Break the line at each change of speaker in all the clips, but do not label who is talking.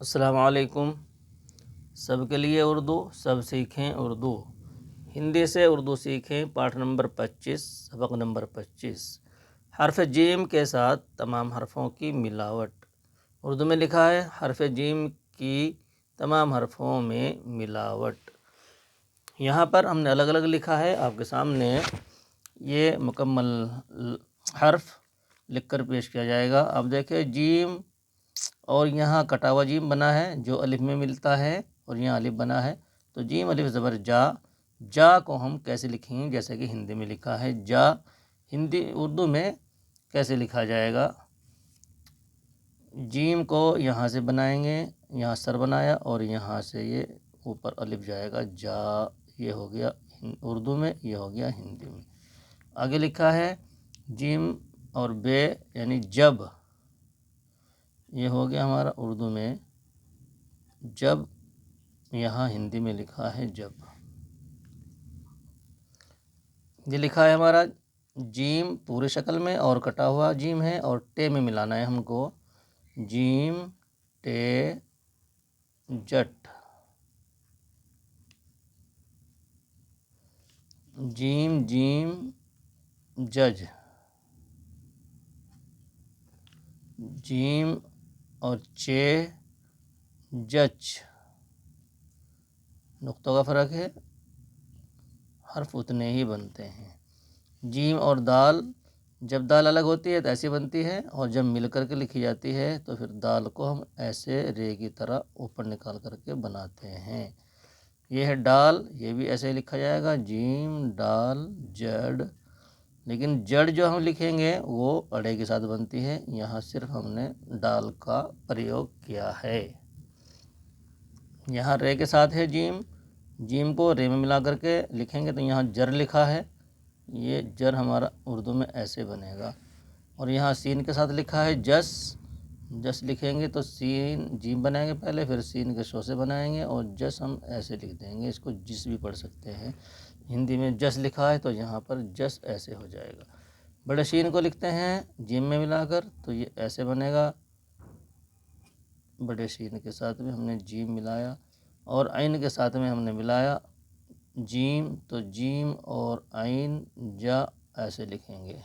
السلام علیکم۔ سب کے لیے اردو، سب سیکھیں اردو۔ ہندی سے اردو سیکھیں، پاٹھ نمبر 25، سبق نمبر 25۔ حرف جیم کے ساتھ تمام حرفوں کی ملاوٹ۔ اردو میں لکھا ہے حرف جیم کی تمام حرفوں میں ملاوٹ۔ یہاں پر ہم نے الگ الگ لکھا ہے، آپ کے سامنے یہ مکمل حرف لکھ کر پیش کیا جائے گا۔ آپ دیکھیں جیم اور یہاں کٹا ہوا جیم بنا ہے جو الف میں ملتا ہے، اور یہاں الف بنا ہے، تو جیم الف زبر جا۔ جا کو ہم کیسے لکھیں گے؟ جیسے کہ ہندی میں لکھا ہے جا، اردو میں کیسے لکھا جائے گا؟ جیم کو یہاں سے بنائیں گے، یہاں سر بنایا اور یہاں سے یہ اوپر الف جائے گا جا، یہ ہو گیا اردو میں، یہ ہو گیا ہندی میں۔ آگے لکھا ہے جیم اور بے یعنی جب، یہ ہو گیا ہمارا اردو میں جب، یہاں ہندی میں لکھا ہے جب۔ یہ لکھا ہے ہمارا جیم پورے شکل میں اور کٹا ہوا جیم ہے، اور ٹے میں ملانا ہے ہم کو، جیم ٹے جٹ، جیم جیم جج، جیم اور چے جچ۔ نقطوں کا فرق ہے، حرف اتنے ہی بنتے ہیں۔ جیم اور دال، جب دال الگ ہوتی ہے تو ایسی بنتی ہے، اور جب مل کر کے لکھی جاتی ہے تو پھر دال کو ہم ایسے رے کی طرح اوپر نکال کر کے بناتے ہیں۔ یہ ہے ڈال، یہ بھی ایسے ہی لکھا جائے گا جیم ڈال جڈ، لیکن جڑ جو ہم لکھیں گے وہ اڑے کے ساتھ بنتی ہے، یہاں صرف ہم نے ڈال کا پریوگ کیا ہے۔ یہاں رے کے ساتھ ہے جیم، جیم کو رے میں ملا کر کے لکھیں گے تو یہاں جر لکھا ہے، یہ جر ہمارا اردو میں ایسے بنے گا۔ اور یہاں سین کے ساتھ لکھا ہے جس، جس لکھیں گے تو سین جیم بنائیں گے پہلے، پھر سین کے شو سے بنائیں گے، اور جس ہم ایسے لکھ دیں گے، اس کو جس بھی پڑھ سکتے ہیں۔ ہندی میں جس لکھا ہے تو یہاں پر جس ایسے ہو جائے گا۔ بڑے شین کو لکھتے ہیں جیم میں ملا کر تو یہ ایسے بنے گا، بڑے شین کے ساتھ میں ہم نے جیم ملایا، اور عین کے ساتھ میں ہم نے ملایا جیم، تو جیم اور عین جا ایسے لکھیں گے،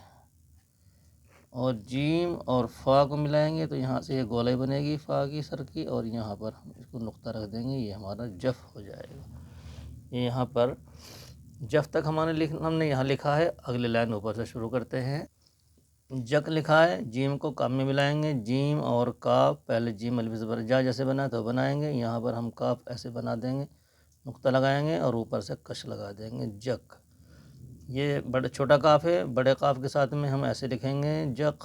اور جیم اور فا کو ملائیں گے تو یہاں سے یہ گولے بنے گی فا کی سر کی، اور یہاں پر ہم اس کو نقطہ رکھ دیں گے، یہ ہمارا جف ہو جائے گا۔ یہ یہاں پر جف تک ہم نے یہاں لکھا ہے، اگلی لائن اوپر سے شروع کرتے ہیں۔ جک لکھا ہے، جیم کو کاف میں ملائیں گے، جیم اور کاف، پہلے جیم الف زبر جا جیسے بنا تو بنائیں گے، یہاں پر ہم کاف ایسے بنا دیں گے، نقطہ لگائیں گے اور اوپر سے کش لگا دیں گے جک۔ یہ بڑا چھوٹا کاف ہے، بڑے کاف کے ساتھ میں ہم ایسے لکھیں گے جک۔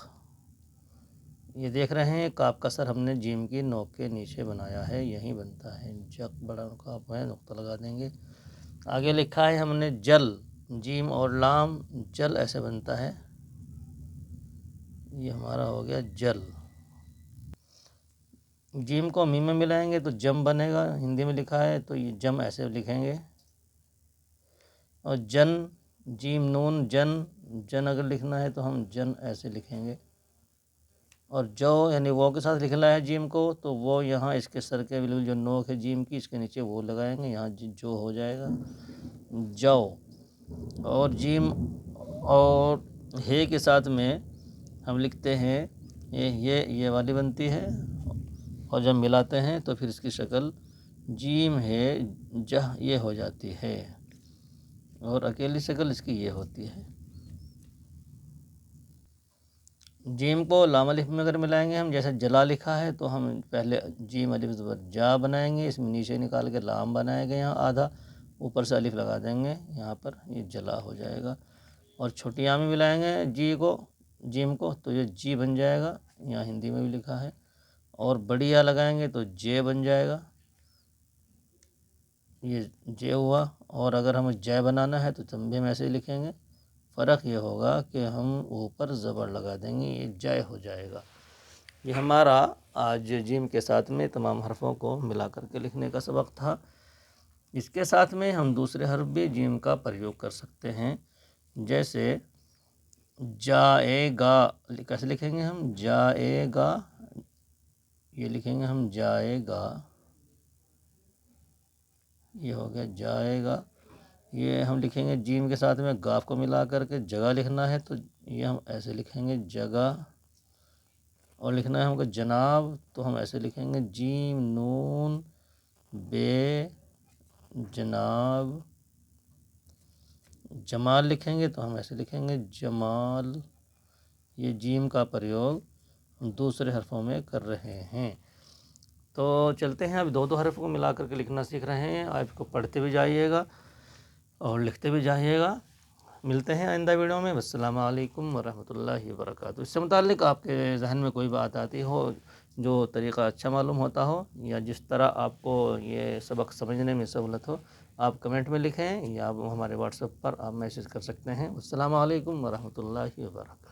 یہ دیکھ رہے ہیں کاف کا سر ہم نے جیم کی نوک کے نیچے بنایا ہے، یہیں بنتا ہے جک، بڑا کاف ہے، نقطہ لگا دیں گے۔ آگے لکھا ہے ہم نے جل، جیم اور لام جل ایسے بنتا ہے، یہ ہمارا ہو گیا جل۔ جیم کو میم میں ملائیں گے تو جم بنے گا، ہندی میں لکھا ہے تو یہ جم ایسے لکھیں گے۔ اور جن، جیم نون جن، جن اگر لکھنا ہے تو ہم جن ایسے لکھیں گے۔ اور جو یعنی وہ کے ساتھ لکھنا ہے جیم کو تو وہ یہاں اس کے سر کے بالکل جو نوک ہے جیم کی، اس کے نیچے وہ لگائیں گے، یہاں جو ہو جائے گا جو۔ اور جیم اور ہے کے ساتھ میں ہم لکھتے ہیں یہ والی بنتی ہے، اور جب ملاتے ہیں تو پھر اس کی شکل جیم ہے جہ یہ ہو جاتی ہے، اور اکیلی شکل اس کی یہ ہوتی ہے۔ جیم کو لام الف میں اگر ملائیں گے ہم، جیسے جلا لکھا ہے تو ہم پہلے جیم الف زبر جا بنائیں گے، اس میں نیچے نکال کے لام بنائے گا یہاں آدھا، اوپر سے الف لگا دیں گے، یہاں پر یہ جلا ہو جائے گا۔ اور چھوٹی آ میں ملائیں گے جیم کو تو یہ جی بن جائے گا، یہاں ہندی میں بھی لکھا ہے۔ اور بڑی آ لگائیں گے تو جے بن جائے گا، یہ جے ہوا۔ اور اگر ہمیں جے بنانا ہے تو تم بھی ہم ایسے ہی لکھیں گے، فرق یہ ہوگا کہ ہم اوپر زبر لگا دیں گے، یہ جے ہو جائے گا۔ یہ ہمارا آج جیم کے ساتھ میں تمام حرفوں کو ملا کر کے لکھنے کا سبق تھا۔ اس کے ساتھ میں ہم دوسرے حرف بھی جیم کا پریوگ کر سکتے ہیں، جیسے جائے گا، کیسے لکھیں گے ہم؟ جائے گا، یہ لکھیں گے ہم جائے گا، یہ ہو گیا جائے گا۔ یہ ہم لکھیں گے جیم کے ساتھ میں گاف کو ملا کر کے جگہ لکھنا ہے، تو یہ ہم ایسے لکھیں گے جگہ، اور لکھنا ہے ہم کو جناب، تو ہم ایسے لکھیں گے جیم نون بے جناب۔ جمال لکھیں گے تو ہم ایسے لکھیں گے جمال۔ یہ جیم کا پریوگ ہم دوسرے حرفوں میں کر رہے ہیں۔ تو چلتے ہیں، اب دو حرف کو ملا کر کے لکھنا سیکھ رہے ہیں، آپ کو پڑھتے بھی جائیے گا اور لکھتے بھی جائیے گا۔ ملتے ہیں آئندہ ویڈیو میں۔ السلام علیکم ورحمۃ اللہ وبرکاتہ۔ اس سے متعلق آپ کے ذہن میں کوئی بات آتی ہو، جو طریقہ اچھا معلوم ہوتا ہو، یا جس طرح آپ کو یہ سبق سمجھنے میں سہولت ہو، آپ کمنٹ میں لکھیں یا ہمارے واٹس ایپ پر آپ میسیج کر سکتے ہیں۔ السلام علیکم ورحمۃ اللہ وبرکاتہ۔